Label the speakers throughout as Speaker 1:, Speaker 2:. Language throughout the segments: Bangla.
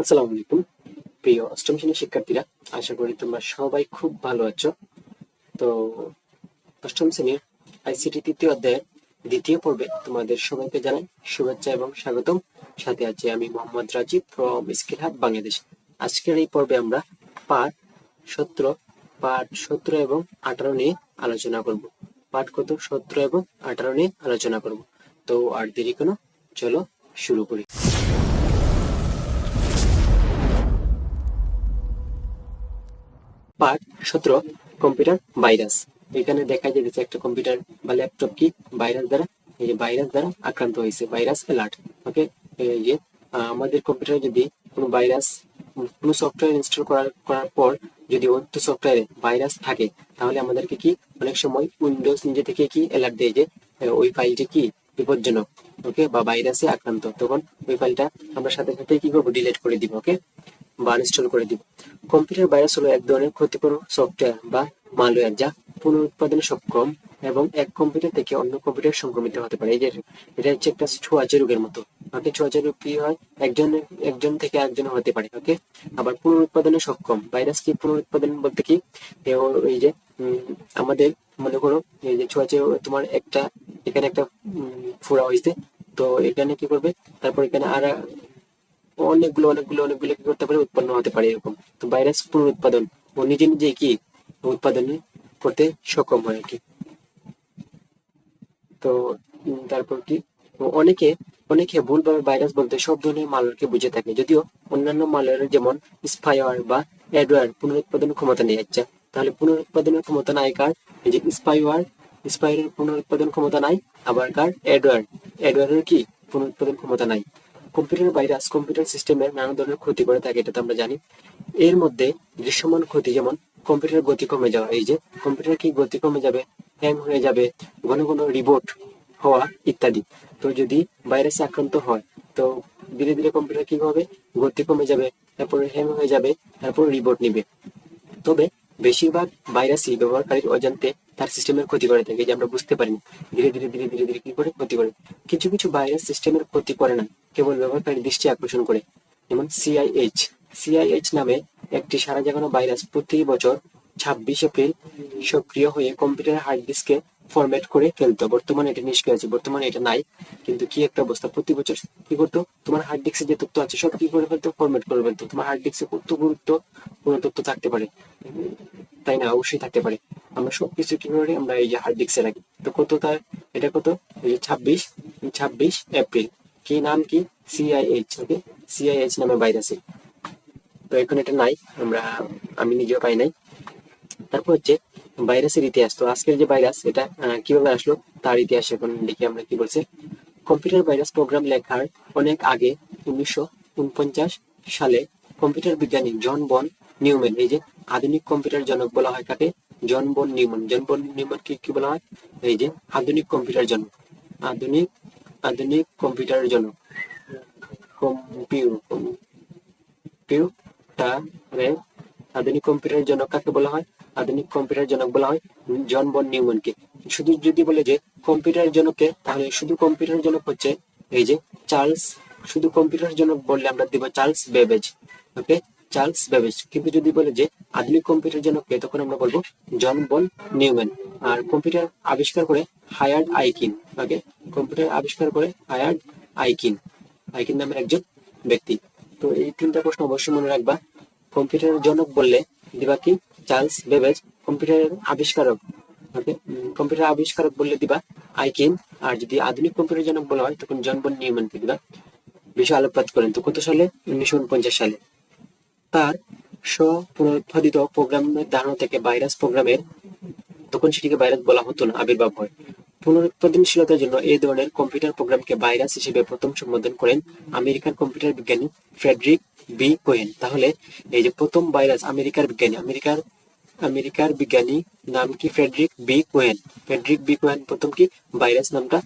Speaker 1: আসসালামু আলাইকুম প্রিয় অষ্টম শ্রেণীর শিক্ষার্থীরা, আশা করি তোমরা সবাই খুব ভালো আছো। তো অষ্টম শ্রেণীর আইসিটি তৃতীয় অধ্যায়ের দ্বিতীয় পর্বে তোমাদের সবাইকে জানাই শুভেচ্ছা এবং স্বাগতম। সাথে আছি আমি Mohammad Rajib from skill hub Bangladesh. আজকের এই পর্বে আমরা পাঠ 17 পাঠ 17 এবং 18 নিয়ে আলোচনা করব। পাঠ কত? 17 এবং 18 নিয়ে আলোচনা করব। তো আর দেরি কেন, চলো শুরু করি। Part 17, computer virus. এখানে দেখা যাচ্ছে একটা কম্পিউটার বা ল্যাপটপ কি ভাইরাস দ্বারা, এই যে ভাইরাস দ্বারা আক্রান্ত হয়েছে, ভাইরাস অ্যালার্ট। ওকে, এই যে আমাদের কম্পিউটারে যদি কোনো ভাইরাস, কোনো সফটওয়্যার ইনস্টল করার পর যদি অন্য সফটওয়্যারে ভাইরাস থাকে, তাহলে আমাদেরকে কি অনেক সময় উইন্ডোজ নিজে থেকে কি অ্যালার্ট দেয় যে ওই ফাইলটি কি বিপজ্জনক, ওকে, বা ভাইরাসে আক্রান্ত। তখন ওই ফাইলটা আমরা সাথে সাথে কি করবো, ডিলিট করে দিব, ওকে, বা আনইনস্টল করে দিব। কম্পিউটার ভাইরাস হলো এক ধরনের ক্ষতিকর সফটওয়্যার বা মালওয়্যার যা পুনরুৎপাদনে সক্ষম এবং এক কম্পিউটার থেকে অন্য কম্পিউটার সংক্রমিত হতে পারে। এই যে এটা হচ্ছে একটা ছোঁয়াচে রোগের মতো। ওকে, ছোঁয়াচে রোগ কি হয়, একজন একজন থেকে আরেকজন হতে পারে। ওকে, আবার পুনরুৎপাদনে সক্ষম ভাইরাস কি, পুনরুৎপাদন বলতে কি, এই যে আমাদের মনে করো এই যে ছোঁয়াচে, তোমার একটা এখানে একটা ফোড়া হয়েছে, তো এখানে কি করবে, তারপর এখানে আর অনেকগুলো কি করতে পারে, উৎপন্ন হতে পারে এরকম। তো ভাইরাস পুনরুৎপাদন ও নিজে নিজে কি উৎপাদন করতে সক্ষম হয় আর কি। তো তারপর কি, অনেকে অনেকে ভুলভাবে ভাইরাস বলতে সব ধরনের মালওয়্যারকে বুঝে থাকে, যদিও অন্যান্য মালওয়্যার যেমন স্পাইওয়্যার বা অ্যাডওয়্যার পুনরুৎপাদনের ক্ষমতা নেই। আচ্ছা, তাহলে পুনরুৎপাদনের ক্ষমতা নাই কার? এই যে স্পাইওয়্যার পুনরুৎপাদন ক্ষমতা নাই। আবার কার? অ্যাডওয়্যারের কি পুনরুৎপাদন ক্ষমতা নাই। কম্পিউটার ভাইরাস কম্পিউটার সিস্টেমের নানা ধরনের ক্ষতি করে থাকে, এটা তো আমরা জানি। এর মধ্যে দৃশ্যমান ক্ষতি যেমন কম্পিউটার গতি কমে যাওয়া, এই যে কম্পিউটার কি গতি কমে যাবে, হ্যাং হয়ে যাবে, ঘন ঘন রিবোট হওয়া ইত্যাদি। তো যদি ভাইরাসে আক্রান্ত হয়, তো ধীরে ধীরে কম্পিউটার কি হবে, গতি কমে যাবে, তারপর হ্যাং হয়ে যাবে, তারপর রিবোট নিবে। তবে বেশিরভাগ ভাইরাসই ব্যবহারকারীর অজান্তে তার সিস্টেমের ক্ষতি করে থাকে, যে আমরা বুঝতে পারি না। ধীরে ধীরে কি করে ক্ষতি করে। কিছু কিছু ভাইরাস সিস্টেমের ক্ষতি করে না, কেবল ব্যবহারকারীর দৃষ্টি আকর্ষণ করে। যেমন সিআইএইচ নামে একটি সাড়া জাগানো ভাইরাস প্রতি বছর 26 এপ্রিল সক্রিয় হয়ে কম্পিউটারের হার্ড ডিস্কে ফরম্যাট করে ফেলতো। বর্তমানে এটা নিষ্ক্রিয় আছে, বর্তমানে এটা নাই। কিন্তু কি একটা অবস্থা, প্রতি বছর কি করতো, তোমার হার্ড ডিস্কে যে তথ্য আছে সব কি করে ফেলতো, ফরম্যাট করে ফেলতো। তোমার হার্ড ডিস্কে কত গুরুত্বপূর্ণ তথ্য থাকতে পারে, তাই না? অবশ্যই থাকতে পারে। আমরা সবকিছু কি করে, আমরা এই যে হার্ড ডিস্কে রাখি। তো কত তার, এটা কত, এই যে 26 এপ্রিল। কি নাম কি? সিআইএইচ। ওকে, সিআইএইচ নামে ভাইরাসের। তো এখন এটা নাই, আমি নিজেও পাই নাই। তারপর হচ্ছে ভাইরাসের ইতিহাস। তো আজকের যে ভাইরাস, এটা কিভাবে আসলো তার ইতিহাস এখন দেখি আমরা কি বলছে। কম্পিউটার ভাইরাস প্রোগ্রাম লেখার অনেক আগে 1949 সালে কম্পিউটার বিজ্ঞানী জন বন নিউম্যান, এই যে আধুনিক কম্পিউটার জনক বলা হয় কাকে, জন বন নিউম্যান কি কি বলা হয়, এই যে আধুনিক কম্পিউটার জনক, আধুনিক আধুনিক কম্পিউটার জনক, কম্পিউটারের আধুনিক কম্পিউটারের জনক কাকে বলা হয়, আধুনিক কম্পিউটার জনক বলা হয় জন বন নিউম্যানকে। শুধু যদি বলে যে কম্পিউটার জনককে, তাহলে শুধু কম্পিউটার জনক হচ্ছে এই যে চার্লস। শুধু কম্পিউটার জনক বললে আমরা দিব চার্লস বেবেজ। ওকে, চার্লস বেবেজ। কিন্তু যদি বলে যে আধুনিক কম্পিউটার জনককে, তখন আমরা বলবো জন বন নিউম্যান। আর কম্পিউটার আবিষ্কার করে হায়ার্ড আইকিন। ওকে, কম্পিউটার আবিষ্কার করে হায়ার্ড আইকিন, আইকিন নামের একজন ব্যক্তি। তো এই তিনটা প্রশ্ন অবশ্যই মনে রাখবা। কম্পিউটারের জনক বললে দিবা কি, চার্লস বেবেজ। কম্পিউটারের আবিষ্কারক, ওকে, কম্পিউটার আবিষ্কারক বললে দিবা আইকিন। আর যদি আধুনিক কম্পিউটার জনক বলা হয়, তখন জন বন নিউম্যানকে দিবা। বিষয় আলোকপাত করেন তো কত সালে, 1949 সালে। তার স্ব-পুনরুৎপাদিত প্রোগ্রামের ধারণা থেকে ভাইরাস প্রোগ্রামের, তখন সেটিকে ভাইরাস বলা হতো না, আবির্ভাব হয়। পুনরুৎপাদনশীলতার জন্য এই ধরনের কম্পিউটার প্রোগ্রামকে ভাইরাস হিসেবে প্রথম সম্বোধন করেন আমেরিকান কম্পিউটার বিজ্ঞানী ফ্রেডরিক বি কোহেন। তাহলে এই যে প্রথম ভাইরাস, আমেরিকার বিজ্ঞানী নাম কি, Frederick B Cohen. Frederick B Cohen প্রথম কি ভাইরাস নামটা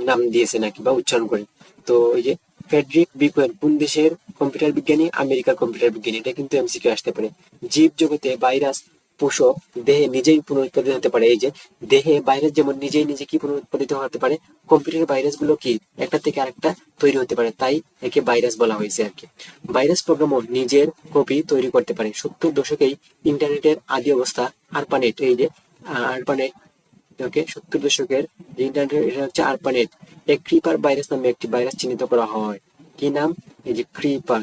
Speaker 1: নাম দিয়েছে নাকি, বা উচ্চারণ করে। তো এই যে ফ্রেডরিক বি কোহেন কোন দেশের কম্পিউটার বিজ্ঞানী, আমেরিকার কম্পিউটার বিজ্ঞানী। এটা কিন্তু এমসিকিউ আসতে পারে। জীব জগতে ভাইরাস কোষও দেহে নিজেই পুনরুৎপাদিত হতে পারে। এই যে দেহে ভাইরাস যেমন নিজেই নিজে কি পুনরুৎপাদিত হতে পারে, কম্পিউটারের ভাইরাস গুলো কি একটা থেকে আরেকটা তৈরি হতে পারে, তাই একে ভাইরাস বলা হয়েছে আর কি। ভাইরাস প্রোগ্রামও নিজের কপি তৈরি করতে পারে। 70 দশকেই ইন্টারনেটের আদি অবস্থা আরপানেট, এই যে আরপানেট, ওকে, 70 দশকের যে ইন্টারনেট, এটা হচ্ছে আরপানেট। এক ক্রিপার ভাইরাস নামে একটি ভাইরাস চিহ্নিত করা হয়। কি নাম? এই যে ক্রিপার,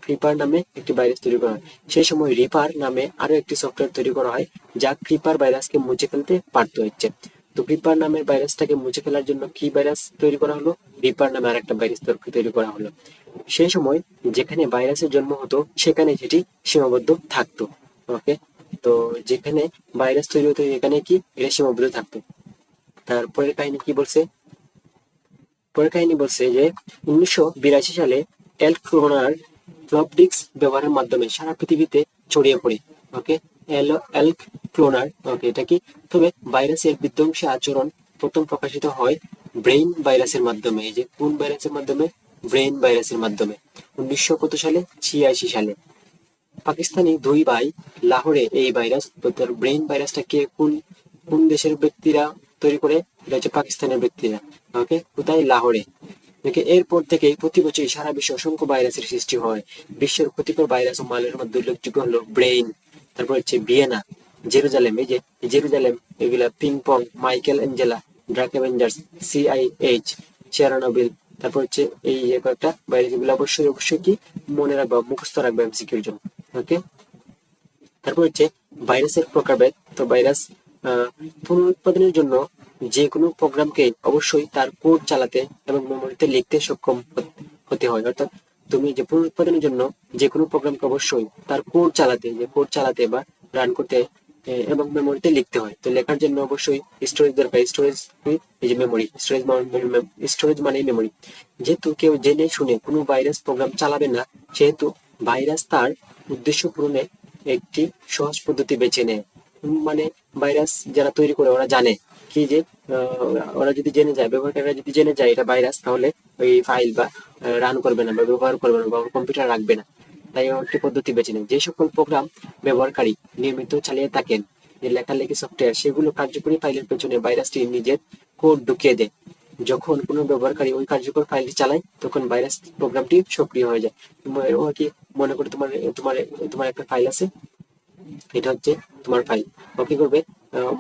Speaker 1: ক্রিপার নামে একটি ভাইরাস তৈরি করা হয়। সেই সময় রিপার নামে আরো একটি সফটওয়্যার তৈরি করা হয়, যা ক্রিপার ভাইরাসকে মুছে ফেলতে পারত হচ্ছে। তো ক্রিপার নামের ভাইরাসটাকে মুছে ফেলার জন্য কি ভাইরাস তৈরি করা হলো? রিপার নামে আরেকটা ভাইরাস তৈরি করা হলো। সেই সময় যেখানে ভাইরাসের জন্ম হতো সেখানে সেটি সীমাবদ্ধ থাকতো। ওকে, তো যেখানে ভাইরাস তৈরি হতো এখানে কি এটা সীমাবদ্ধ থাকতো। তারপরের কাহিনী কি বলছে? পরের কাহিনী বলছে যে 1982 সালে এল ক্লোনার ফ্লপ ডিস্ক ব্যবহারের মাধ্যমে সারা পৃথিবীতে ছড়িয়ে পড়ে। ওকে, এলক ক্লোনার, ওকে, এটা কি? তবে ভাইরাসের বিধ্বংসী আচরণ প্রথম প্রকাশিত হয় ব্রেইন ভাইরাসের মাধ্যমে। এই যে কোন ভাইরাসের মাধ্যমে? ব্রেইন ভাইরাসের মাধ্যমে। 1900 কত সালে? 86 সালে। পাকিস্তানি দুই ভাই লাহোরে এই ভাইরাস, ব্রেইন ভাইরাসটাকে কোন কোন দেশের ব্যক্তিরা তৈরি করে? এটা হচ্ছে পাকিস্তানের ব্যক্তিরা। ওকে, কোথায়? লাহোরে। ওকে, এরপর থেকে প্রতি বছরই সারা বিশ্বে অসংখ্য ভাইরাসের সৃষ্টি হয়। বিশ্বের ক্ষতিকর ভাইরাস ও মালের মধ্যে উল্লেখযোগ্য হলো ব্রেইন, তারপর হচ্ছে ভিয়েনা, জেরুজালেম, এই যে জেরুজালেম, এগুলা ping pong, Michelangelo, dark avengers, CIH, Chernobyl. তারপর হচ্ছে এই যে কয়েকটা ভাইরাস, এগুলো অবশ্যই অবশ্যই কি মনে রাখবা, মুখস্থ রাখবা এমসিকিউর জন্য। ওকে, তারপর হচ্ছে ভাইরাসের প্রকারভেদ। তো ভাইরাস পুনরুৎপাদনের জন্য যে কোনো প্রোগ্রামকে অবশ্যই তার কোড চালাতে এবং মেমোরিতে লিখতে সক্ষম হতে হয়। অর্থাৎ তুমি যে পুনরুৎপাদনের জন্য যে কোনো প্রোগ্রামকে অবশ্যই তার কোড চালাতে বা রান করতে এবং মেমোরিতে লিখতে হয়। তো লেখার জন্য অবশ্যই স্টোরেজ দরকার। স্টোরেজ, এই যে মেমোরি, স্টোরেজ মানে মেমোরি। যেহেতু কেউ জেনে শুনে কোনো ভাইরাস প্রোগ্রাম চালাবে না, সেহেতু ভাইরাস তার উদ্দেশ্য পূরণে একটি সহজ পদ্ধতি বেছে নেয়। মানে ভাইরাস যারা তৈরি করে ওরা জানে কি যে ওরা যদি জেনে যায়, ব্যবহারকারীরা যদি জেনে যায় এটা ভাইরাস, তাহলে ওই ফাইল বা রান করবে না বা ব্যবহার করবে না বা কম্পিউটার রাখবে না। তাই একটি পদ্ধতি বেছে নেয়। যে সকল প্রোগ্রাম ব্যবহারকারী নিয়মিত চালিয়ে থাকেন, যে লেখালেখি সফটওয়্যার, সেগুলো কার্যকরী ফাইলের পেছনে ভাইরাসটি নিজের কোড ঢুকিয়ে দেয়। যখন কোনো ব্যবহারকারী ওই কার্যকর ফাইলটি চালায় তখন ভাইরাস প্রোগ্রামটি সক্রিয় হয়ে যায়। ও কি মনে করে তোমার তোমার তোমার একটা ফাইল আছে, এটা হচ্ছে তোমার ফাইল। ও কি করবে?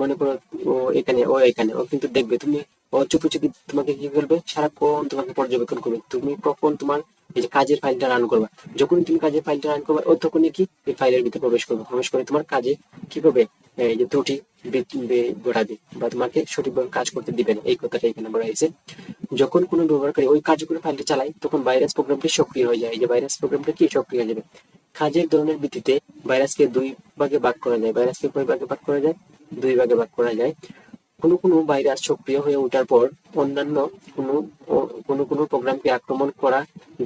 Speaker 1: মনে করো ও কিন্তু দেখবে তুমি, ও চুপি চুপি তোমাকে কি করবে? সারাক্ষণ তোমাকে পর্যবেক্ষণ করবে তুমি কখন তোমার এই যে কাজের ফাইলটা রান করবা। যখন তুমি কাজের ফাইলটা রান করবে ও তখনই কি এই ফাইলের ভিতরে প্রবেশ করে তোমার কাজে কি করবে? এই যে ত্রুটি ঘটাবে বা তোমাকে সঠিকভাবে কাজ করতে দিবে না। এই কথাটা এখানে বলা হয়েছে। যখন কোনো ব্যবহারকারী ওই কার্যকরী ফাইলটি চালায় তখন ভাইরাস প্রোগ্রামটি সক্রিয় হয়ে যায়। এই যে ভাইরাস প্রোগ্রামটা কি সক্রিয় হয়ে যাবে। কাজের ধরনের ভিত্তিতে ভাইরাসকে দুই ভাগে ভাগ করা যায়। ভাইরাসকে কয় ভাগে ভাগ করা যায়? দুই ভাগে ভাগ করা যায়। কোনো কোনো ভাইরাস সক্রিয় হয়ে ওঠার পর অন্যান্য কোনো কোনো প্রোগ্রামকে আক্রমণ করা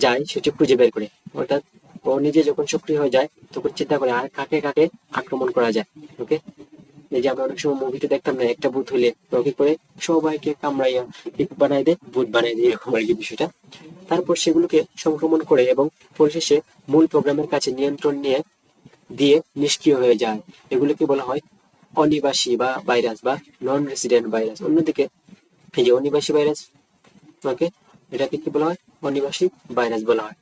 Speaker 1: যায় সেটি খুঁজে বের করে। অর্থাৎ ও নিজে যখন সক্রিয় হয়ে যায় তখন চিন্তা করে আর কাকে কাকে আক্রমণ করা যায়। ওকে, এই যে আমরা অনেক সময় মুভিতে দেখতাম না, একটা ভূত হলে ওকে করে সবাইকে কামড়াইয়া ঠিক বানাই দেয়, ভূত বানাই দেয়, এরকম আর কি বিষয়টা। তারপর সেগুলোকে সংক্রমণ করে এবং পরিশেষে মূল প্রোগ্রামের কাছে নিয়ন্ত্রণ নিয়ে দিয়ে নিষ্ক্রিয় হয়ে যায়। এগুলোকে বলা হয় অনিবাসী বা ভাইরাস বা নন রেসিডেন্ট ভাইরাস। অন্যদিকে এই যে অনিবাসী ভাইরাস, ওকে, এটাকে কি বলা হয়? অনিবাসী ভাইরাস বলা হয়।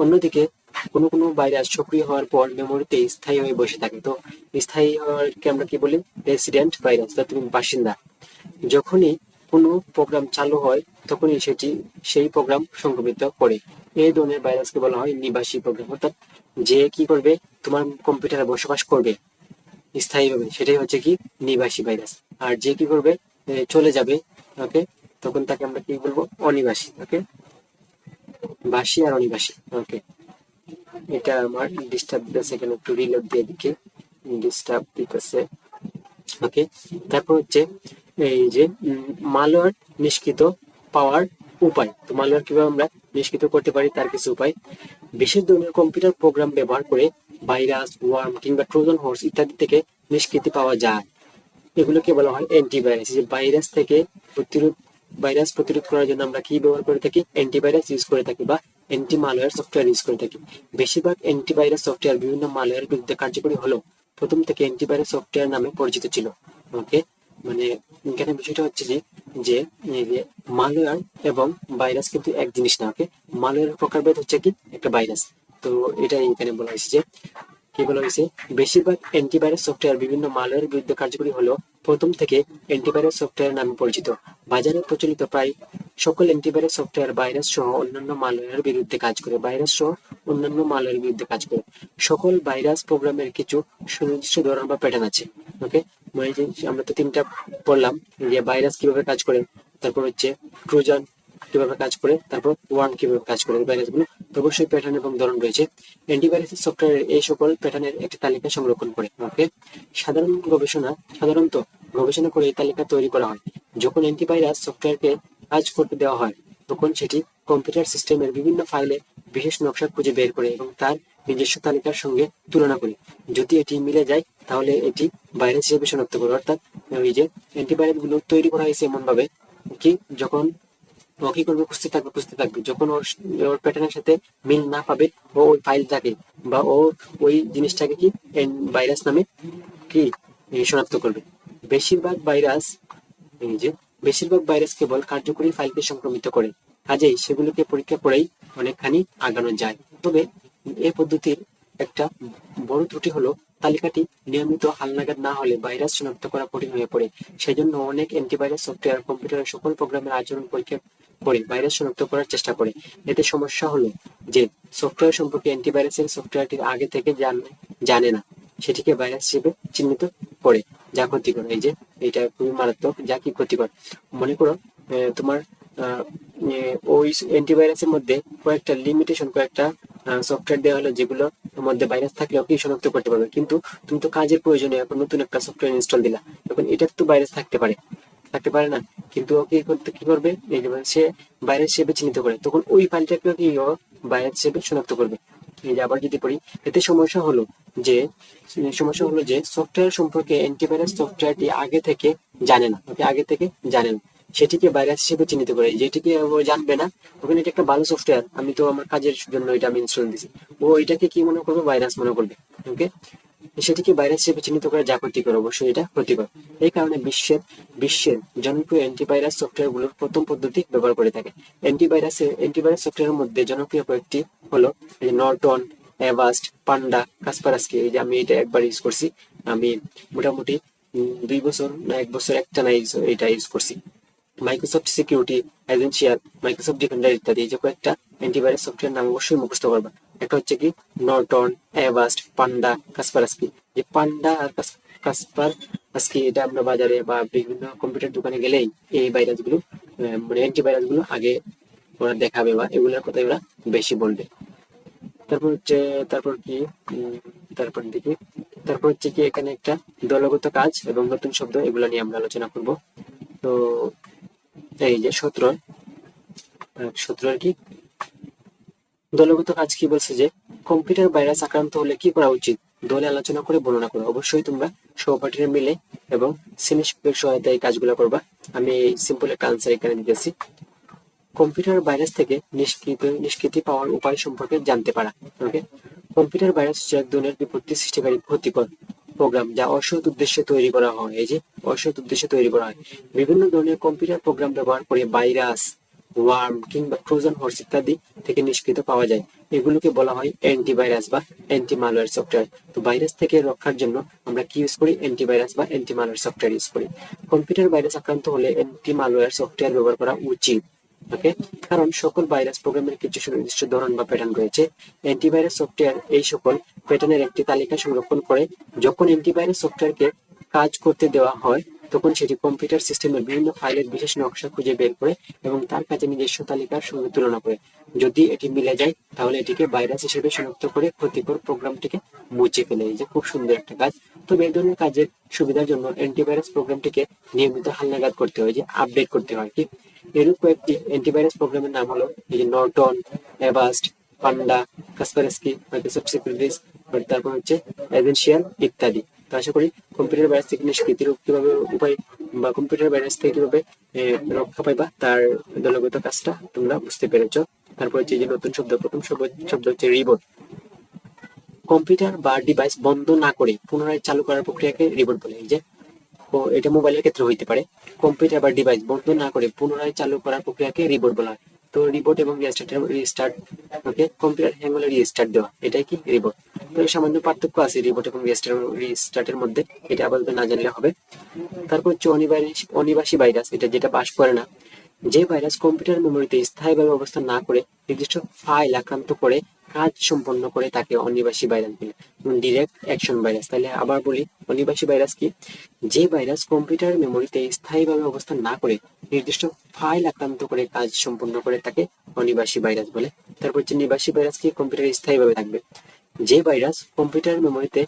Speaker 1: অন্যদিকে কোনো কোনো ভাইরাস সক্রিয় হওয়ার পর মেমোরিতে স্থায়ী হয়ে বসে থাকে। তো স্থায়ী হওয়ারকে আমরা কি বলি? রেসিডেন্ট ভাইরাস, তুমি বাসিন্দা। যখনই কোনো প্রোগ্রাম চালু হয় তখনই সেটি সেই প্রোগ্রাম সংক্রমিত করে। এই ধরনের ভাইরাসকে বলা হয় নিবাসী প্রোগ্রাম। অর্থাৎ যে কি করবে? তোমার কম্পিউটারে বসবাস করবে স্থায়ীভাবে, সেটাই হচ্ছে কি নিবাসী ভাইরাস। আর যে কি করবে? চলে যাবে, ওকে, তখন তাকে আমরা কি বলবো? অনিবাসী। ওকে, বাসী আর অনিবাসী। ওকে, এটা আমার ডিস্টার্ব দিতেছে, এখানে একটু রিলোড দিয়ে দিকে ডিস্টার্ব দিতেছে। ওকে, তারপর হচ্ছে এই যে মালওয়্যার নিষ্কৃত পাওয়ার উপায়। তো মালওয়্যার কিভাবে আমরা নিষ্কৃত করতে পারি তার কিছু উপায়। বিশেষ ধরনের কম্পিউটার প্রোগ্রাম ব্যবহার করে ভাইরাস, ওয়ার্ম কিংবা ট্রোজান হর্স ইত্যাদি থেকে নিষ্কৃতি পাওয়া যায়। এগুলোকে বলা হয় অ্যান্টিভাইরাস। যে ভাইরাস প্রতিরোধ করার জন্য আমরা কি ব্যবহার করে থাকি? অ্যান্টিভাইরাস ইউজ করে থাকি বা অ্যান্টি মালওয়্যার সফটওয়্যার ইউজ করে থাকি। বেশিরভাগ অ্যান্টিভাইরাস সফটওয়্যার বিভিন্ন মালওয়্যারের বিরুদ্ধে কার্যকরী হলেও প্রথম থেকে অ্যান্টিভাইরাস সফটওয়্যার নামে পরিচিত ছিল। ওকে, মানে এখানে বিষয়টা হচ্ছে যে যে এই যে মালওয়্যার এবং ভাইরাস কিন্তু এক জিনিস না। ওকে, মালওয়্যারের প্রকারভেদ হচ্ছে কি একটা ভাইরাস। তো এটাই এখানে বলা হয়েছে যে কি বলা হয়েছে, বেশিরভাগ অ্যান্টিভাইরাস সফটওয়্যার বিভিন্ন মালওয়্যারের বিরুদ্ধে কার্যকরী হলেও প্রথম থেকে অ্যান্টিভাইরাস সফটওয়্যার নামে পরিচিত। বাজারে প্রচলিত প্রায় সকল অ্যান্টিভাইরাস সফটওয়্যার ভাইরাস সহ অন্যান্য মালওয়্যারের বিরুদ্ধে কাজ করে। ভাইরাস সহ অন্যান্য মালওয়্যারের বিরুদ্ধে কাজ করে। সকল ভাইরাস প্রোগ্রামের কিছু সুনির্দিষ্ট ধরন বা প্যাটার্ন আছে। ওকে, মানে যে আমরা তো তিনটা পড়লাম, যে ভাইরাস কিভাবে কাজ করে, তারপর হচ্ছে ট্রোজান কিভাবে কাজ করে, তারপর ওয়ার্ম কিভাবে কাজ করে, ভাইরাসগুলো তো অবশ্যই প্যাটার্ন এবং ধরন রয়েছে। অ্যান্টিভাইরাস সফটওয়্যার এই সকল প্যাটার্নের একটি তালিকা সংরক্ষণ করে। ওকে, সাধারণত গবেষণা করে এই তালিকা তৈরি করা হয়। যখন অ্যান্টিভাইরাস সফটওয়্যারকে কাজ করতে দেওয়া হয়, তখন সেটি কম্পিউটার সিস্টেমের বিভিন্ন ফাইলে বিশেষ নকশা খুঁজে বের করে এবং তার নিজস্ব তালিকার সঙ্গে তুলনা করে। যদি এটি মিলে যায় তাহলে এটি ভাইরাস হিসেবে শনাক্ত করে। অর্থাৎ ওই যে অ্যান্টিভাইরাস গুলো তৈরি করা হয়েছে এমন ভাবে কি, যখন ও কি করবে, খুঁজতে থাকবে, যখন ওর ওর প্যাটার্নের সাথে মিল না পাবে, ও ওই ফাইলটাকে বা ও ওই জিনিসটাকে কি ভাইরাস নামে কি শনাক্ত করবে। বেশিরভাগ ভাইরাস এই যে বেশিরভাগ ভাইরাস কেবল কার্যকরী ফাইলকে সংক্রমিত করে, কাজেই সেগুলোকে পরীক্ষা করেই অনেকখানি আগানো যায়। তবে এই পদ্ধতির একটা বড় ত্রুটি হলো তালিকাটি নিয়মিত হালনাগাদ না হলে ভাইরাস শনাক্ত করা কঠিন হয়ে পড়ে। সেজন্য অনেক অ্যান্টিভাইরাস সফটওয়্যার কম্পিউটারের সকল প্রোগ্রামের আচরণ পরীক্ষা করে ভাইরাস শনাক্ত করার চেষ্টা করে। এতে সমস্যা হলো যে সফটওয়্যার সম্পর্কে অ্যান্টিভাইরাসের সফটওয়্যারটির আগে থেকে জানে না, সেটিকে ভাইরাস হিসেবে চিহ্নিত করে, যা ক্ষতিকর। এই যে এটা খুবই মারাত্মক, যা কি ক্ষতিকর। মনে করো তোমার ওই অ্যান্টিভাইরাসের মধ্যে কয়েকটা সফটওয়্যার দেওয়া হলো যেগুলোর মধ্যে ভাইরাস থাকলেও কি শনাক্ত করতে পারবে, কিন্তু তুমি তো কাজের প্রয়োজনে এখন নতুন একটা সফটওয়্যার ইনস্টল দিলা, এখন এটার তো ভাইরাস থাকতে পারে না, কিন্তু ও কি করবে, এই যে সে ভাইরাস হিসেবে চিহ্নিত করে, তখন ওই ফাইলটাকে কি ও ভাইরাস হিসেবে শনাক্ত করবে। এই যে আবার যদি পড়ি, এতে সমস্যা হলো যে সফটওয়্যার সম্পর্কে অ্যান্টিভাইরাস সফটওয়্যারটি আগে থেকে জানে না, সেটিকে ভাইরাস হিসেবে চিহ্নিত করে। যেটিকে ও জানবে না, ওখানে এটা একটা ভালো সফটওয়্যার, আমি তো আমার কাজের জন্য এটা আমি ইনস্টল দিছি, ও এটাকে কি মনে করবে, ভাইরাস মনে করবে। ওকে, সেটিকে ভাইরাস হিসেবে চিহ্নিত করে, যা ক্ষতিকর, অবশ্যই এটা ক্ষতিকর। এই কারণে বিশ্বের জনপ্রিয় অ্যান্টিভাইরাস সফটওয়্যারগুলোর প্রথম পদ্ধতি ব্যবহার করে থাকে। অ্যান্টিভাইরাস সফটওয়্যারের মধ্যে জনপ্রিয় কয়েকটি হলো নর্টন, অ্যাভাস্ট, পান্ডা, কাসপারস্কি। এই যে আমি এটা একবার ইউজ করছি, আমি মোটামুটি 2 বছর না 1 বছর একটানা এটা ইউজ করছি। মাইক্রোসফট সিকিউরিটি, এজেন্সিয়াল, মাইক্রোসফট ডিফেন্ডার ইত্যাদি, যে কয়েকটা অ্যান্টিভাইরাস সফটওয়্যার নাম অবশ্যই মুখস্থ করবা। একটা হচ্ছে কি নর্টন, অ্যাভাস্ট, পান্ডা, কাসপারস্কি। যে পান্ডা আর কাসপারস্কি, এটা আমরা বাজারে বা বিভিন্ন কম্পিউটার দোকানে গেলেই এই ভাইরাসগুলো মানে অ্যান্টিভাইরাসগুলো আগে ওরা দেখাবে বা এগুলোর কথা ওরা বেশি বলবে। তারপর হচ্ছে তারপর কি উম, তারপর দেখি, তারপর হচ্ছে কি এখানে একটা দলগত কাজ এবং নতুন শব্দ, এগুলো নিয়ে আমরা আলোচনা করব। তো এই যে 17 আর কি দলগত কাজ কি বলছে, যে কম্পিউটার ভাইরাস আক্রান্ত হলে কি করা উচিত, দলে আলোচনা করে বর্ণনা করো। অবশ্যই তোমরা সহপাঠীরা মিলে এবং শ্রেণী শিক্ষকের সহায়তায় এই কাজগুলো করবা। আমি সিম্পল একটা আনসার এখানে দিতেছি। কম্পিউটার ভাইরাস থেকে নিষ্কৃতি পাওয়ার উপায় সম্পর্কে জানতে পারা। ওকে, কম্পিউটার ভাইরাস হচ্ছে এক ধরনের বিপত্তি সৃষ্টিকারী ক্ষতিকর প্রোগ্রাম, যা অসৎ উদ্দেশ্যে তৈরি করা হয়। এই যে অসৎ উদ্দেশ্যে তৈরি করা হয়। বিভিন্ন ধরনের কম্পিউটার প্রোগ্রাম ব্যবহার করে ভাইরাস, ওয়ার্ম কিংবা ট্রোজান হর্স ইত্যাদি থেকে নিষ্কৃত পাওয়া যায়। এগুলোকে বলা হয় অ্যান্টিভাইরাস বা অ্যান্টি মালওয়্যার সফটওয়্যার। তো ভাইরাস থেকে রক্ষার জন্য আমরা কি ইউজ করি, অ্যান্টিভাইরাস বা অ্যান্টি মালওয়্যার সফটওয়্যার ইউজ করি। কম্পিউটার ভাইরাস আক্রান্ত হলে অ্যান্টি মালওয়্যার সফটওয়্যার ব্যবহার করা উচিত। ওকে, কারণ সকল ভাইরাস প্রোগ্রামের কিছু সুনির্দিষ্ট ধরন বা প্যাটার্ন রয়েছে। অ্যান্টিভাইরাস সফটওয়্যার এই সকল প্যাটার্নের একটি তালিকা সংরক্ষণ করে। যখন অ্যান্টিভাইরাস সফটওয়্যারকে কাজ করতে দেওয়া হয়, তখন সেটি কম্পিউটার সিস্টেমের বিভিন্ন ফাইলের বিশেষ নকশা খুঁজে বের করে এবং তার কাছে নিজস্ব তালিকার সঙ্গে তুলনা করে। যদি এটি মিলে যায় তাহলে এটিকে ভাইরাস হিসেবে শনাক্ত করে ক্ষতিকর প্রোগ্রামটিকে মুছে ফেলে। এই যে খুব সুন্দর একটা কাজ। তবে এই ধরনের কাজের সুবিধার জন্য অ্যান্টিভাইরাস প্রোগ্রামটিকে নিয়মিত হালনাগাদ করতে হয়, যে আপডেট করতে হয়। কি এরূপ কয়েকটি অ্যান্টিভাইরাস প্রোগ্রামের নাম হলো এই যে নর্টন, অ্যাভাস্ট, পান্ডা, কাসপারস্কি, মাইক্রোসফট সিকিউরিটিজ, তারপর হচ্ছে এজেন্সিয়াল ইত্যাদি। তো আশা করি কম্পিউটার ভাইরাস থেকে নিষ্কৃতির কিভাবে উপায় বা কম্পিউটার ভাইরাস থেকে কিভাবে রক্ষা পাইবা তার দলগত কাজটা তোমরা বুঝতে পেরেছো। তারপর হচ্ছে যে নতুন শব্দ, প্রথম শব্দ হচ্ছে রিবোট। কম্পিউটার বা ডিভাইস বন্ধ না করে পুনরায় চালু করার প্রক্রিয়াকে রিবোট বলে। এই যে এটা মোবাইলের ক্ষেত্রে হইতে পারে, কম্পিউটার বা ডিভাইস বন্ধ না করে পুনরায় চালু করার প্রক্রিয়াকে রিবোট বলা হয়। তো রিবোট এবং রিস্টার্ট, ওকে, কম্পিউটার হ্যাং হলে রিস্টার্ট দেওয়া, এটাই কি রিবোট। তো সামান্য পার্থক্য আছে রিবোট এবং রিস্টার্টের মধ্যে, এটা আপাতত না জানলে হবে। তারপর হচ্ছে অনিবাসী ভাইরাস, এটা যেটা বাস করে না। যে ভাইরাস কম্পিউটার মেমোরিতে স্থায়ীভাবে অবস্থান না করে নির্দিষ্ট ফাইল আক্রান্ত করে কাজ সম্পন্ন করে তাকে অনিবাসী ভাইরাস বলে। Direct action virus. তাহলে আবার বলি, অনিবাসী ভাইরাস কি? যে ভাইরাস কম্পিউটার মেমোরিতে স্থায়ীভাবে অবস্থান না করে নির্দিষ্ট ফাইল আক্রান্ত করে কাজ সম্পন্ন করে তাকে অনিবাসী ভাইরাস বলে। তারপর হচ্ছে নিবাসী ভাইরাস কি? কম্পিউটারে স্থায়ীভাবে থাকবে। যে ভাইরাস কম্পিউটার মেমোরিতে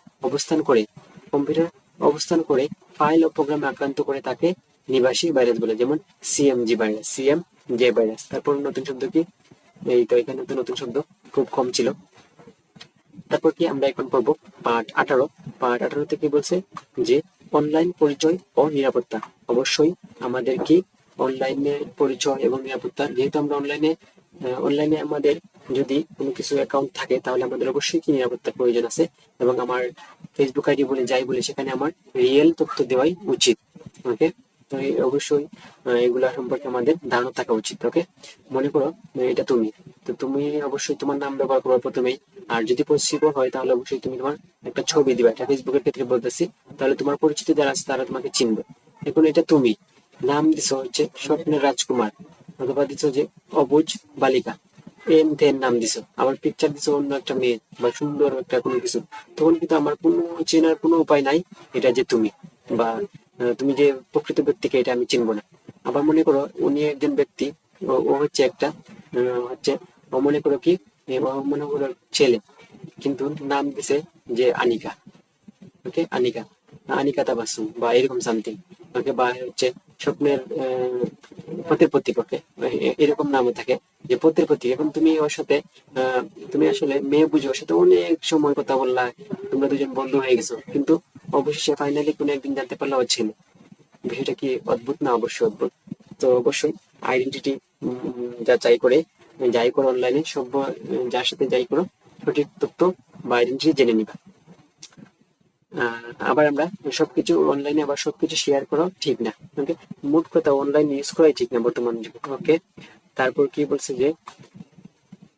Speaker 1: কম্পিউটার অবস্থান করে ফাইল ও প্রোগ্রামে আক্রান্ত করে তাকে নিবাসী ভাইরাস বলে, যেমন সিএম জে ভাইরাস। তারপর নতুন শব্দ কি? এই তো এখানে তো নতুন শব্দ খুব কম ছিল। তারপর কি আমরা এখন পড়বো পার্ট 18। পার্ট 18 থেকে বলছে যে অনলাইন পরিচয় ও নিরাপত্তা। অবশ্যই আমাদের কি অনলাইনে পরিচয় এবং নিরাপত্তা, যেহেতু আমরা অনলাইনে আমাদের যদি কোনো কিছু অ্যাকাউন্ট থাকে তাহলে আমাদের অবশ্যই কি নিরাপত্তার প্রয়োজন আছে। এবং আমার ফেসবুক আইডি বলে যাই বলে সেখানে আমার রিয়েল তথ্য দেওয়াই উচিত। ওকে, তো অবশ্যই এগুলা সম্পর্কে আমাদের ধারণা থাকা উচিত। ওকে, মনে করো এটা তুমি, তো তুমি অবশ্যই তোমার নাম ব্যবহার করো প্রথমেই। আর যদি পরিচিত হয় তাহলে অবশ্যই তুমি তোমার একটা ছবি দিবা, এটা ফেসবুকের ক্ষেত্রে বলতেছি। তাহলে তোমার পরিচিত যারা আছে তারা তোমাকে চিনবে। এখন এটা তুমি নাম দিছো হচ্ছে স্বপ্নের রাজকুমার, অথবা দিছো যে অবুজ বালিকা, এন তেন নাম দিছো, আবার পিকচার দিছো অন্য একটা মেয়ে বা সুন্দর একটা কোনো কিছু, তখন কিন্তু আমার কোনো চেনার কোনো উপায় নাই এটা যে তুমি, বা তুমি যে প্রকৃত ব্যক্তিকে, এটা আমি চিনবো না। আবার মনে করো উনি একজন ব্যক্তি, ও হচ্ছে একটা হচ্ছে, ও মনে করো কি, ও মনে করো ছেলে, কিন্তু নাম দিছে যে আনিকা। ওকে, আনিকা, আনিকা তাবাসুম বা এরকম সামথিং। ওকে, বা হচ্ছে স্বপ্নের পথের প্রতীক। ওকে, এরকম নামও থাকে যে পথের প্রতীক। এখন তুমি ওর সাথে তুমি আসলে মেয়ে বুঝে ওর সাথে অনেক সময় কথা বললা, তোমরা দুজন বন্ধু হয়ে গেছো, কিন্তু অবশেষে ফাইনালি কোনো একদিন জানতে পারলে ও ছেলে। বিষয়টা কি অদ্ভুত না? অবশ্যই অদ্ভুত। তো অবশ্যই আইডেন্টিটি যাই করো অনলাইনে, যার সাথে যাই করো, সঠিক তথ্য বা আইডেন্টিটি জেনে নিবা। আবার আমরা সবকিছু অনলাইনে আবার সবকিছু শেয়ার করা ঠিক না। ওকে, মোট কথা অনলাইন ইউজ করাই ঠিক না বর্তমান যুগে। ওকে, তারপর কি বলছে যে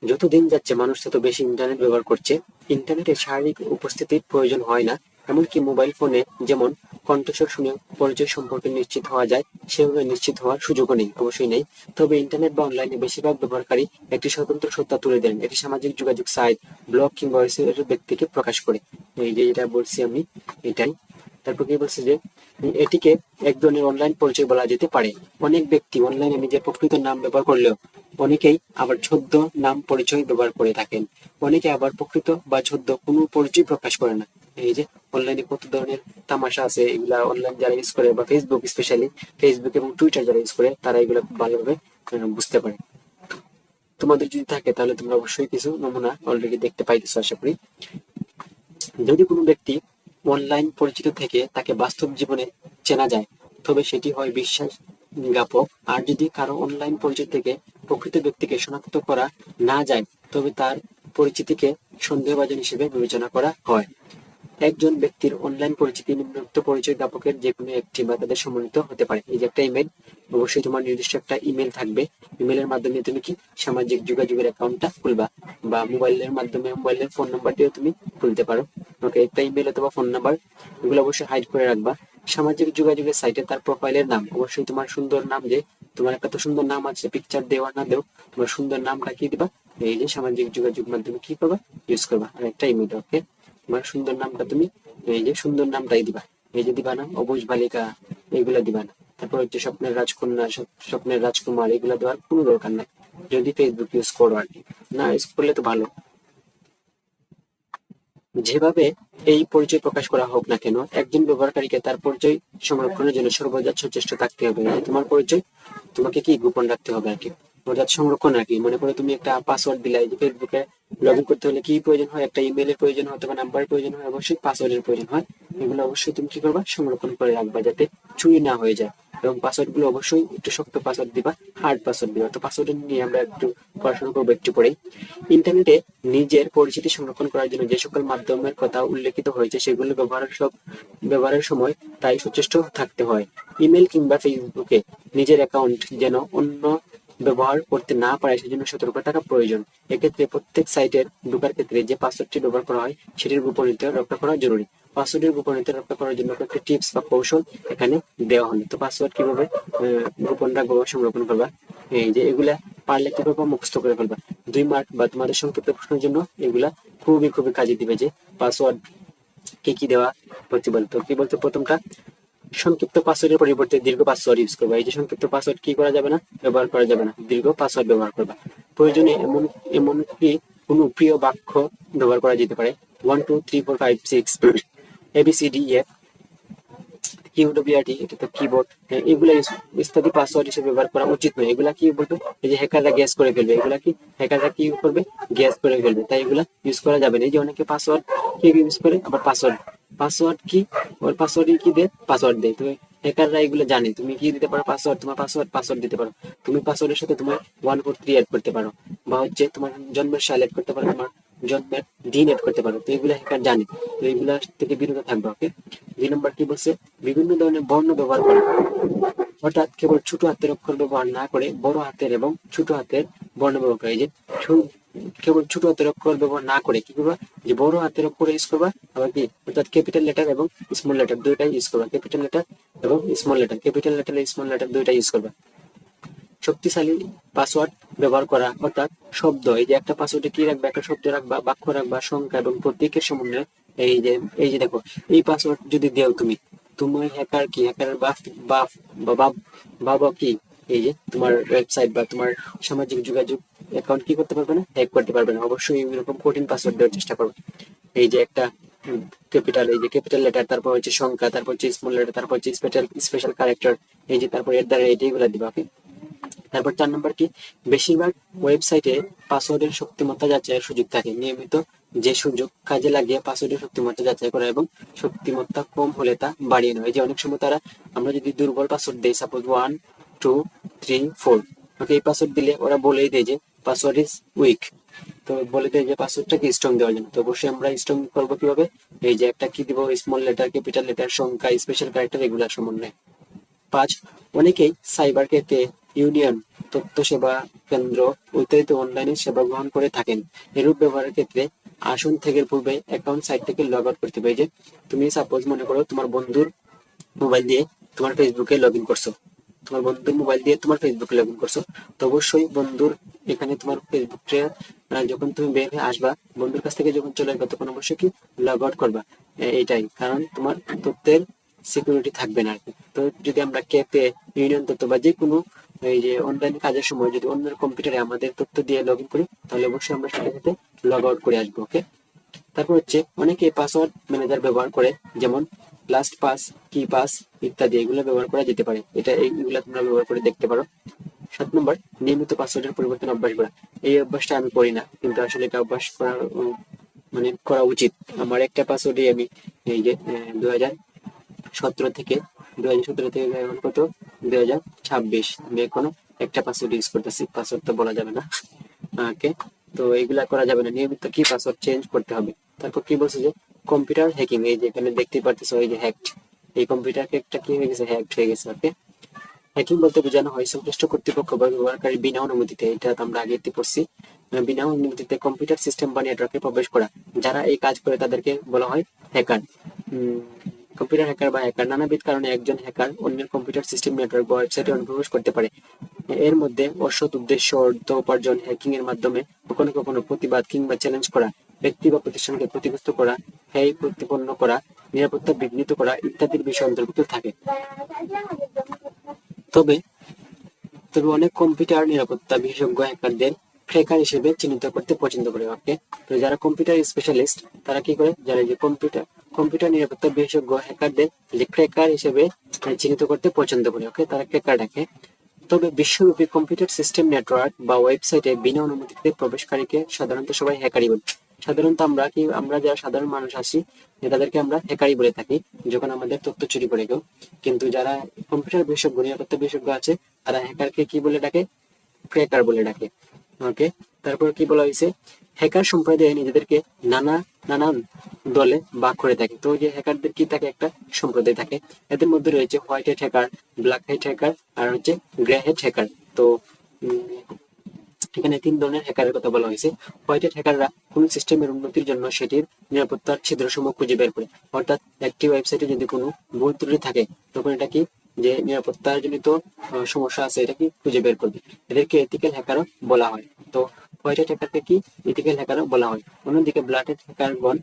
Speaker 1: যত দিন যাচ্ছে মানুষ তত বেশি ইন্টারনেট ব্যবহার করছে। ইন্টারনেটে শারীরিক উপস্থিতির প্রয়োজন হয় না, এমনকি মোবাইল ফোনে যেমন কণ্ঠস্বর শুনে পরিচয় সম্পর্কে নিশ্চিত হওয়া যায়, সেভাবে নিশ্চিত হওয়ার সুযোগও নেই, অবশ্যই নেই। তবে ইন্টারনেট বা অনলাইনে বেশিরভাগ ব্যবহারকারী একটি স্বতন্ত্র সত্তা তুলে দেন, এটি সামাজিক যোগাযোগ সাইট, ব্লগ কিংবা ওয়েবসাইটের ব্যক্তিকে প্রকাশ করে। এই যে এটা বলছি আমি, এটাই। তারপর কি বলছে যে এটিকে এক ধরনের অনলাইন পরিচয় বলা যেতে পারে। অনেক ব্যক্তি অনলাইনে নিজের প্রকৃত নাম ব্যবহার করলেও অনেকেই আবার ছদ্ম নাম পরিচয় ব্যবহার করে থাকেন। অনেকে আবার প্রকৃত বা ছদ্ম কোনো পরিচয় প্রকাশ করে না। এই যে অনলাইনে কত ধরনের তামাশা আছে, এগুলা অনলাইন যারা ইউজ করে, বা ফেসবুক, স্পেশালি ফেসবুক এবং টুইটার যারা ইউজ করে, তারা এগুলো খুব ভালোভাবে বুঝতে পারে। তোমাদের যদি থাকে তাহলে তোমরা অবশ্যই কিছু নমুনা অলরেডি দেখতে পাইতেছো আশা করি। যদি কোনো ব্যক্তি অনলাইন পরিচিত থেকে তাকে বাস্তব জীবনে চেনা যায়, তবে সেটি হয় বিশ্বাস জ্ঞাপক। আর যদি কারো অনলাইন পরিচিত থেকে প্রকৃত ব্যক্তিকে শনাক্ত করা না যায়, তবে তার পরিচিতিকে সন্দেহভাজন হিসেবে বিবেচনা করা হয়। একজন ব্যক্তির অনলাইন পরিচিতি নিম্নোক্ত পরিচয় জ্ঞাপকের যে কোনো একটি বা তাদের সমন্বিত হতে পারে। এই যে একটা ইমেল, অবশ্যই তোমার নির্দিষ্ট একটা ইমেল থাকবে। ইমেলের মাধ্যমে তুমি কি সামাজিক যোগাযোগের অ্যাকাউন্টটা খুলবা, বা মোবাইলের মাধ্যমে মোবাইলের ফোন নাম্বার দিয়েও তুমি খুলতে পারো। ওকে, একটা ইমেল অথবা ফোন নাম্বার, এগুলো অবশ্যই হাইড করে রাখবা। সামাজিক যোগাযোগের সাইটে তার প্রোফাইলের নাম, অবশ্যই তোমার সুন্দর নাম, যে তোমার একটা তো সুন্দর নাম আছে, পিকচার দেওয়া না দেও, তোমার সুন্দর নামটা কি দিবা, এই যে সামাজিক যোগাযোগ মাধ্যমে কি করবা, ইউজ করবা। আর একটা ইমেল। ওকে, তোমার সুন্দর নামটা তুমি এই যে সুন্দর নামটাই দিবা। এই যে দিবা না অবুঝ বালিকা, এইগুলা দিবা না। তারপর হচ্ছে স্বপ্নের রাজকন্যা, স্বপ্নের রাজকুমার, এগুলা দেওয়ার কোনো দরকার নাই যদি ফেসবুক ইউজ করো আর কি। না ইউজ করলে তো ভালো। যেভাবে এই পরিচয় প্রকাশ করা হোক না কেন, একজন ব্যবহারকারীকে তার পরিচয় সংরক্ষণের জন্য সর্বদা সচেষ্ট থাকতে হবে। তোমার পরিচয় তোমাকে কি গোপন রাখতে হবে আর কি, অর্থাৎ সংরক্ষণ আর কি। মনে করো তুমি একটা পাসওয়ার্ড দিলা, এই যে ফেসবুকে লগ ইন করতে হলে কি প্রয়োজন হয়, একটা ইমেলের প্রয়োজন হয় অথবা নাম্বারের প্রয়োজন হয়, অবশ্যই পাসওয়ার্ডের প্রয়োজন হয়। এগুলো অবশ্যই তুমি কি করবা, সংরক্ষণ করে রাখবা যাতে চুরি না হয়ে যায়। এবং পাসওয়ার্ড গুলো অবশ্যই একটু শক্ত পাসওয়ার্ড দিবা, হার্ড পাসওয়ার্ড দিবা। তো পাসওয়ার্ড নিয়ে আমরা একটু পড়াশোনা করবো একটু পরেই। ইন্টারনেটে নিজের পরিচিতি সংরক্ষণ করার জন্য যে সকল মাধ্যমের কথা উল্লেখিত হয়েছে সেগুলো ব্যবহারের সময় তাই সচেষ্ট থাকতে হয়। ইমেল কিংবা ফেসবুকে নিজের অ্যাকাউন্ট যেন অন্য ব্যবহার করতে না পারে সেজন্য সতর্ক থাকা প্রয়োজন। এক্ষেত্রে প্রত্যেক সাইটের ঢোকার ক্ষেত্রে যে পাসওয়ার্ডটি ব্যবহার করা হয় সেটির গোপনীয়তা রক্ষা করা জরুরি। পাসওয়ার্ডের গোপনীয়তা রক্ষা করার জন্য কয়েকটি টিপস বা কৌশল এখানে দেওয়া হলো। তো পাসওয়ার্ড কিভাবে গোপন রাখবো বা সংরক্ষণ করবা, এই যে এগুলা পারলে কি করবা, মুখস্থ করে ফেলবা। 2 মার্ক বা তোমাদের সংক্ষিপ্ত প্রশ্নের জন্য এগুলা খুবই খুবই কাজে দিবে। যে পাসওয়ার্ড কি কি দেওয়া হচ্ছে বলতো, কি বলতো প্রথমটা, সংক্ষিপ্ত পাসওয়ার্ডের পরিবর্তে দীর্ঘ পাসওয়ার্ড ইউজ করবা। এই যে সংক্ষিপ্ত পাসওয়ার্ড কি করা যাবে না, ব্যবহার করা যাবে না, দীর্ঘ পাসওয়ার্ড ব্যবহার করবা। প্রয়োজনে এমনকি কোনো প্রিয় বাক্য ব্যবহার করা যেতে পারে। 1 2 3 4 5 6 ABCDEF কিউডব্লিউআরটি, এটা তো কিবোর্ড, এগুলা ইত্যাদি পাসওয়ার্ড হিসেবে ব্যবহার করা উচিত নয়। এগুলা কি বলবে, এই যে হ্যাকাররা গ্যাস করে ফেলবে, এগুলা কি হ্যাকাররা কি করবে, গ্যাস করে ফেলবে, তাই এগুলা ইউজ করা যাবে না। এই যে অনেকে পাসওয়ার্ড কি ইউজ করে, আবার পাসওয়ার্ড কি, ওর পাসওয়ার্ড কি দে, পাসওয়ার্ড দেয়। তুমি হ্যাকাররা এগুলো জানে, তুমি কি দিতে পারো, পাসওয়ার্ড, তোমার পাসওয়ার্ড দিতে পারো। তুমি পাসওয়ার্ডের সাথে তোমার 1 4 3 অ্যাড করতে পারো, বা হচ্ছে তোমার জন্মের সাল অ্যাড করতে পারো, তোমার জন্মের দিন অ্যাড করতে পারো। তো এগুলো হ্যাকার জানে, তো এগুলা থেকে বিরত থাকবে। ওকে, 2 নম্বর কি বলছে, বিভিন্ন ধরনের বর্ণ ব্যবহার করে, অর্থাৎ কেবল ছোট হাতের অক্ষর ব্যবহার না করে বড় হাতের এবং ছোট হাতের বর্ণ ব্যবহার করে। এই যে কেবল ছোট হাতের অক্ষর ব্যবহার না করে কি করবা, যে বড় হাতের অক্ষর ইউজ করবা, আবার কি অর্থাৎ ক্যাপিটাল লেটার এবং স্মল লেটার দুইটাই ইউজ করবা। ক্যাপিটাল লেটার এবং small letter, capital letter small letter দুইটাই ইউজ করবা। শক্তিশালী পাসওয়ার্ড ব্যবহার করা, অর্থাৎ শব্দ, এই যে একটা পাসওয়ার্ডে কি রাখবা, একটা শব্দ রাখবা, বাক্য রাখবা, সংখ্যা এবং প্রতীকের সমন্বয়ে। এই যে দেখো, এই পাসওয়ার্ড যদি দেও তুমি, তোমার হ্যাকার কি, হ্যাকারের বাপ বাবা বাবা কি, এই যে তোমার ওয়েবসাইট বা তোমার সামাজিক যোগাযোগ অ্যাকাউন্ট কি করতে পারবে না, হ্যাক করতে পারবে না। অবশ্যই এরকম কঠিন পাসওয়ার্ড দেওয়ার চেষ্টা করবে। এই যে একটা ক্যাপিটাল, এই যে ক্যাপিটাল লেটার, তারপর হচ্ছে সংখ্যা, তারপর হচ্ছে স্মল লেটার, তারপর হচ্ছে স্পেশাল ক্যারেক্টার, এই যে তারপর এর দ্বারা এইগুলা দিবা। ওকে, তারপর 4 নম্বর কি, বেশিরভাগ ওয়েবসাইটে পাসওয়ার্ডের শক্তিমত্তা যাচাইয়ের সুযোগ থাকে। নিয়মিত যে সুযোগ কাজে লাগিয়ে পাসওয়ার্ডের শক্তিমত্তা যাচাই করা এবং শক্তিমত্তা কম হলে তা বাড়িয়ে নেওয়া। যে অনেক সময় আমরা যদি দুর্বল পাসওয়ার্ড দেই, সাপোজ 1 2 3 4, ওকে, এই পাসওয়ার্ড দিলে ওরা বলেই দেয় যে পাসওয়ার্ড ইজ উইক, তো বলে দেয় যে পাসওয়ার্ডটাকে স্ট্রং দেওয়ার জন্য। তো অবশ্যই আমরা স্ট্রং করবো কিভাবে, এই যে একটা কি দিব, স্মল লেটার, ক্যাপিটাল লেটার, সংখ্যা, স্পেশাল ক্যারেক্টার, এগুলার সমন্বয়ে। 5, অনেকেই সাইবার ক্যাফে, ইউনিয়ন, তথ্য সেবা কেন্দ্র ইত্যাদিতে অনলাইনে সেবা গ্রহণ করে থাকেন। এরূপ ব্যবহারের ক্ষেত্রে আসন থেকে পূর্বে অ্যাকাউন্ট সাইট থেকে লগ আউট করতে হবে। যে তুমি সাপোজ মনে করো তোমার বন্ধুর মোবাইল দিয়ে তোমার ফেসবুকে লগ ইন করছো, তোমার বন্ধুর মোবাইল দিয়ে তোমার ফেসবুকে লগ ইন করছো, তো অবশ্যই বন্ধুর এখানে তোমার ফেসবুকে যখন তুমি বের হয়ে আসবা, বন্ধুর কাছ থেকে যখন চলে আসবা, তখন অবশ্যই কি লগ আউট করবা। এইটাই কারণ তোমার তথ্যের সিকিউরিটি থাকবে না আর কি। তো যদি আমরা ক্যাফে, ইউনিয়ন তথ্য বা যে কোনো এই যে অনলাইন কাজের সময় যদি অন্যের কম্পিউটারে আমাদের তথ্য দিয়ে লগ ইন করি, তাহলে অবশ্যই আমরা সাথে সাথে লগ আউট করে আসবো। ওকে, তারপর হচ্ছে অনেকে পাসওয়ার্ড ম্যানেজার ব্যবহার করে, যেমন লাস্ট পাস, কি পাস ইত্যাদি, এগুলো ব্যবহার করা যেতে পারে। এইগুলা তোমরা ব্যবহার করে দেখতে পারো। 7 নম্বর, নিয়মিত পাসওয়ার্ডের পরিবর্তন অভ্যাস করা। এই অভ্যাসটা আমি করি না, কিন্তু আসলে এটা অভ্যাস করা মানে করা উচিত। আমার একটা পাসওয়ার্ডে আমি এই যে 2017 থেকে এখন কত 2026, আমি এখনো একটা পাসওয়ার্ড ইউজ করতেছি। পাসওয়ার্ড তো বলা যাবে না, ওকে, তো এগুলা করা যাবে না, নিয়মিত কি পাসওয়ার্ড চেঞ্জ করতে হবে। তারপর কি বলছে যে কম্পিউটার হ্যাকিং, এই যে এখানে দেখতে পারতেছো এই যে হ্যাকড, এই কম্পিউটার একটা কি হয়ে গেছে, হ্যাকড হয়ে গেছে। ওকে, হ্যাকিং বলতে বোঝানো হয় সংশ্লিষ্ট কর্তৃপক্ষ বা ব্যবহারকারী বিনা অনুমতিতে, এটা আমরা আগে পড়ছি, বিনা অনুমতিতে কম্পিউটার সিস্টেম বা নেটওয়ার্কে প্রবেশ করা। যারা এই কাজ করে তাদেরকে বলা হয় হ্যাকার। কম্পিউটার হ্যাকার বা হ্যাকার, নানাবিধ কারণে একজন হ্যাকার অন্যের কম্পিউটার সিস্টেম, নেটওয়ার্ক বা ওয়েবসাইটে অনুপ্রবেশ করতে পারে। এর মধ্যে অসৎ উদ্দেশ্য, অর্থ উপার্জন, হ্যাকিং এর মাধ্যমে কখনো কখনো প্রতিবাদ কিংবা চ্যালেঞ্জ করা, ব্যক্তি বা প্রতিষ্ঠানকে ক্ষতিগ্রস্ত করা, হ্যায় প্রতিপন্ন করা, নিরাপত্তা বিঘ্নিত করা ইত্যাদির বিষয় অন্তর্ভুক্ত থাকে। তবে তবে অনেক কম্পিউটার নিরাপত্তা বিশেষজ্ঞ হ্যাকারদের ক্র্যাকার হিসেবে চিহ্নিত করতে পছন্দ করে। ওকে, তো যারা কম্পিউটার স্পেশালিস্ট তারা কি করে, যারা যে কম্পিউটার নিরাপত্তা বিশেষজ্ঞ হ্যাকারদের যে ক্র্যাকার হিসেবে চিহ্নিত করতে পছন্দ করে। ওকে, তারা ক্র্যাকার ডাকে। তবে বিশ্বব্যাপী কম্পিউটার সিস্টেম, নেটওয়ার্ক বা ওয়েবসাইটে বিনা অনুমতিতে প্রবেশকারীকে সাধারণত সবাই হ্যাকারই বলে। সাধারণত আমরা যারা সাধারণ মানুষ আছি তাদেরকে আমরা হ্যাকারই বলে থাকি যখন আমাদের তথ্য চুরি করে কেউ। কিন্তু যারা কম্পিউটার বিশেষজ্ঞ, নিরাপত্তা বিশেষজ্ঞ আছে, তারা হ্যাকারকে কি বলে ডাকে? ক্র্যাকার বলে ডাকে। ওকে, তারপর কি বলা হয়েছে? হ্যাকার সম্প্রদায় নিজেদেরকে নানান দলে ভাগ করে থাকে। তো যে হ্যাকারদের কি থাকে? একটা সম্প্রদায় থাকে। এদের মধ্যে রয়েছে white hat hacker, black hat hacker আর হচ্ছে গ্রে হ্যাট হ্যাকার। তো এখানে 3 ধরনের হ্যাকারের কথা বলা হয়েছে। হোয়াইট হ্যাট হ্যাকাররা কোনো সিস্টেমের উন্নতির জন্য সেটির নিরাপত্তার ছিদ্রসমূহ খুঁজে বের করে। অর্থাৎ একটি ওয়েবসাইটে যদি কোনো ভুল ত্রুটি থাকে, তখন এটা কি যে নিরাপত্তার জনিত সমস্যা আছে, এটা কি খুঁজে বের করবে। এদেরকে এথিক্যাল হ্যাকারও বলা হয়। তো হোয়াইট হ্যাট হ্যাকারকে কি এথিক্যাল হ্যাকারও বলা হয়। অন্যদিকে ব্ল্যাক হ্যাট হ্যাকারগণ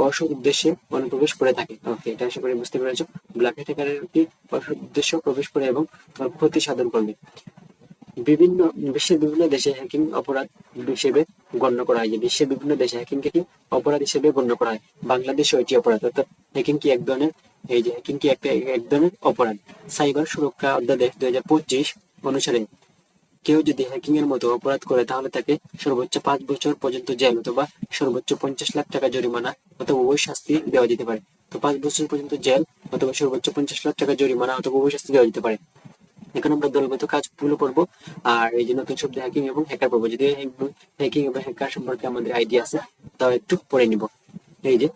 Speaker 1: অসৎ উদ্দেশ্যে অনুপ্রবেশ করে থাকে। ওকে, এটা আশা করি বুঝতে পেরেছো। ব্ল্যাক হ্যাট হ্যাকারের কি অসৎ উদ্দেশ্য প্রবেশ করে এবং ক্ষতি সাধন করবে। বিশ্বের বিভিন্ন দেশে হ্যাকিং অপরাধ হিসেবে গণ্য করা হয়। যে বিশ্বের বিভিন্ন দেশে হ্যাকিংকে কি অপরাধ হিসেবে গণ্য করা হয়। বাংলাদেশে এটি অপরাধ। অর্থাৎ হ্যাকিং কি এক ধরনের হ্যাকিং কি এক ধরনের অপরাধ। সাইবার সুরক্ষা অধ্যাদেশ 2025 অনুসারে কেউ যদি হ্যাকিং এর মতো অপরাধ করে, তাহলে তাকে সর্বোচ্চ 5 বছর পর্যন্ত জেল অথবা সর্বোচ্চ 50 লাখ টাকা জরিমানা অথবা উভয় শাস্তি দেওয়া যেতে পারে। তো 5 বছর পর্যন্ত জেল অথবা সর্বোচ্চ 50 লাখ টাকা জরিমানা অথবা উভয় শাস্তি দেওয়া যেতে পারে। এখন আমরা দলগত কাজগুলো করবো, আর এই যে নতুন শব্দ হ্যাকিং এবং হ্যাকার পড়বো। যদি হ্যাকিং এবং হ্যাকার সম্পর্কে আমাদের আইডিয়া আছে, তাও একটু পড়ে নিব। এই যে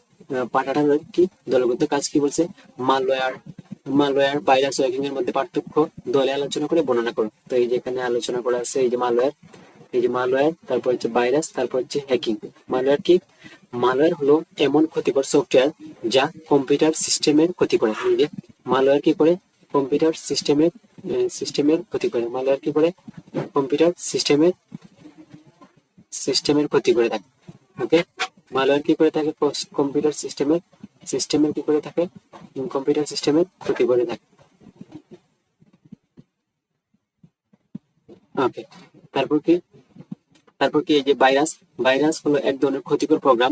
Speaker 1: পাঠাটা কি দলগত কাজ কি বলছে? মালওয়্যার ভাইরাস হ্যাকিং এর মধ্যে পার্থক্য দলে আলোচনা করে বর্ণনা করো। তো এই যে এখানে আলোচনা করা আছে এই যে মালওয়্যার, তারপর হচ্ছে ভাইরাস, তারপর হচ্ছে হ্যাকিং। মালওয়্যার কি? মালওয়্যার হলো এমন ক্ষতিকর সফটওয়্যার যা কম্পিউটার সিস্টেমের ক্ষতি করে। এই যে মালওয়্যার কি করে? কম্পিউটার সিস্টেমের ক্ষতি করে। মালওয়্যার কি করে? কম্পিউটার সিস্টেমের ক্ষতি করে থাকে। ওকে, মালওয়্যার কি করে থাকে? কম্পিউটার সিস্টেমের কি করে থাকে? কম্পিউটার সিস্টেমের ক্ষতি করে থাকে। ওকে, তারপর কি? এই যে ভাইরাস হলো এক ধরনের ক্ষতিকর প্রোগ্রাম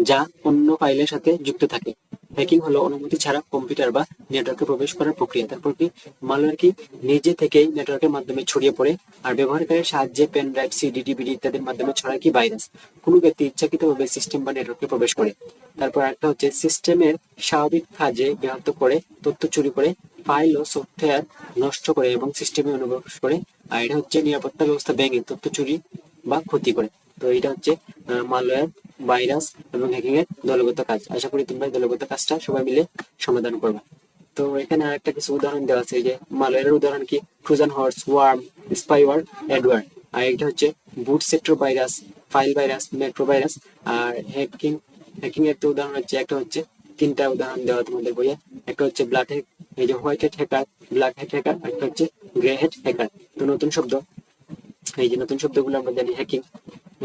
Speaker 1: যা অন্য ফাইলের সাথে যুক্ত থাকে। হ্যাকিং হলো অনুমতি ছাড়া কম্পিউটার বা নেটওয়ার্কে প্রবেশ করার প্রক্রিয়া। তারপর কি? মালওয়্যার কি নিজে থেকেই নেটওয়ার্কের মাধ্যমে ছড়িয়ে পড়ে, আর ব্যবহারকারীর সাহায্যে পেন ড্রাইভ, সিডি, ডিভিডি ইত্যাদির মাধ্যমে ছড়ায় কি ভাইরাস। কোনো ব্যক্তি ইচ্ছাকৃতভাবে সিস্টেম বা নেটওয়ার্কে প্রবেশ করে। তারপর একটা হচ্ছে সিস্টেমের স্বাভাবিক কাজে ব্যাহত করে, তথ্য চুরি করে, ফাইল ও সফটওয়্যার নষ্ট করে এবং সিস্টেমে অনুপ্রবেশ করে। আর এটা হচ্ছে নিরাপত্তা ব্যবস্থা ভেঙে তথ্য চুরি বা ক্ষতি করে। তো এটা হচ্ছে মালওয়্যার, ভাইরাস এবং হ্যাকিং এর দলগত কাজ। আশা করি তোমরা দলগত কাজটা সবাই মিলে সমাধান করবে। তো এখানে আরেকটা কিছু উদাহরণ দেওয়া আছে। যে মালওয়্যারের উদাহরণ কি? Trojan horse, worm, spyware, adware. আর এটা হচ্ছে boot sector virus, file virus, macro virus. আর হ্যাকিং এর তো উদাহরণ হচ্ছে, একটা হচ্ছে 3টা উদাহরণ দেওয়া তোমাদের বইয়ে। একটা হচ্ছে এই যে white hat hacker, black hat hacker, একটা হচ্ছে গ্রে হ্যাট হ্যাকার। তো নতুন শব্দগুলো আমরা জানি। হ্যাকিং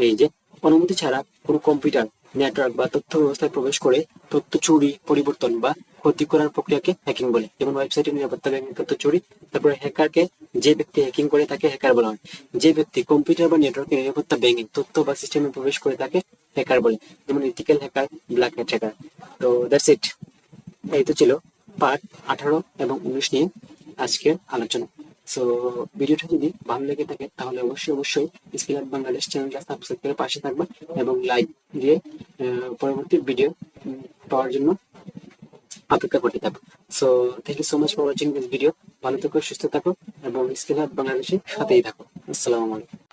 Speaker 1: এই যে অনুমতি ছাড়া কোনো কম্পিউটার, নেটওয়ার্ক বা তথ্য ব্যবস্থায় প্রবেশ করে তথ্য চুরি, পরিবর্তন বা ক্ষতি করার প্রক্রিয়াকে হ্যাকিং বলে। যেমন ওয়েবসাইটের নিরাপত্তা ভেঙে তথ্য চুরি। তারপরে হ্যাকারকে, যে ব্যক্তি হ্যাকিং করে তাকে হ্যাকার বলা হয়। যে ব্যক্তি কম্পিউটার বা নেটওয়ার্কের নিরাপত্তা ভেঙে তথ্য বা সিস্টেমে প্রবেশ করে তাকে হ্যাকার বলে। যেমন ethical hacker, black hat hacker. তো দ্যাটস ইট। এই তো ছিল পার্ট 18 এবং 19 নিয়ে আজকের আলোচনা। সো ভিডিওটা যদি ভালো লেগে থাকে, তাহলে অবশ্যই স্কিল আপ বাংলাদেশ চ্যানেলটা সাবস্ক্রাইব করে পাশে থাকবে এবং লাইক দিয়ে পরবর্তী ভিডিও পাওয়ার জন্য অপেক্ষা করতে থাকো। So thank you so much for watching this video. ভালো থাকো, সুস্থ থাকো এবং স্কিল আপ বাংলাদেশের সাথেই থাকো। আসসালামু আলাইকুম।